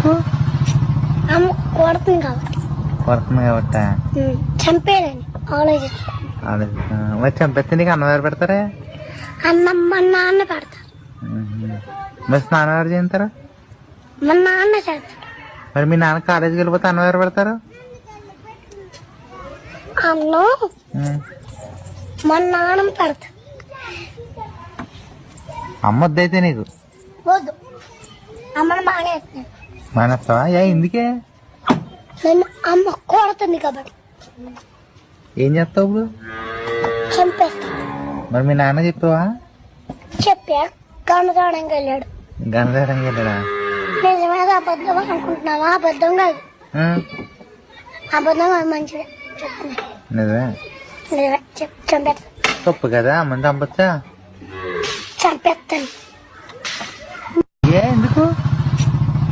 ఎందుకు? అమ్మ కొడుతుంది కాబట్టి. కొడుతుంది కాబట్టి చంపేయాలని మరి చంపేస్తే నీకు అన్నం ఎవరు పెడతారా? అన్నం మా నాన్న పెడతారు. మరి స్నానం ఎవరు చేస్తారు? మా నాన్న చేస్తాడు. మరి మీ నాన్న కాలేజీకి వెళ్ళిపోతే అన్నం ఎవరు పెడతారు? అన్నం మా నాన్న పెడతాడు. అమ్మ వద్దయితే నీకు? వద్దు, అమ్మని మానేస్తాను. మానేస్తావా? ఎందుకే? నన్ను అమ్మ కొడుతుంది కాబట్టి. ఏం చేస్తావు ఇప్పుడు? చంపేస్తా. మరి మీ నాన్న చెప్పావా? చెప్పా, గణదాడానికి వెళ్ళాడు. గణదాడానికి వెళ్ళాడా? నిజమేద అబద్ధం అనుకుంటున్నావా? అబద్ధం కాదు, అబద్ధం కాదు, మంచిదే చెప్తున్నా. నిజమే. నిజమే, చంపేస్తా. తప్పు కదా, అమ్మని చంపచ్చా? చంపేస్తాను. ఎందుకు?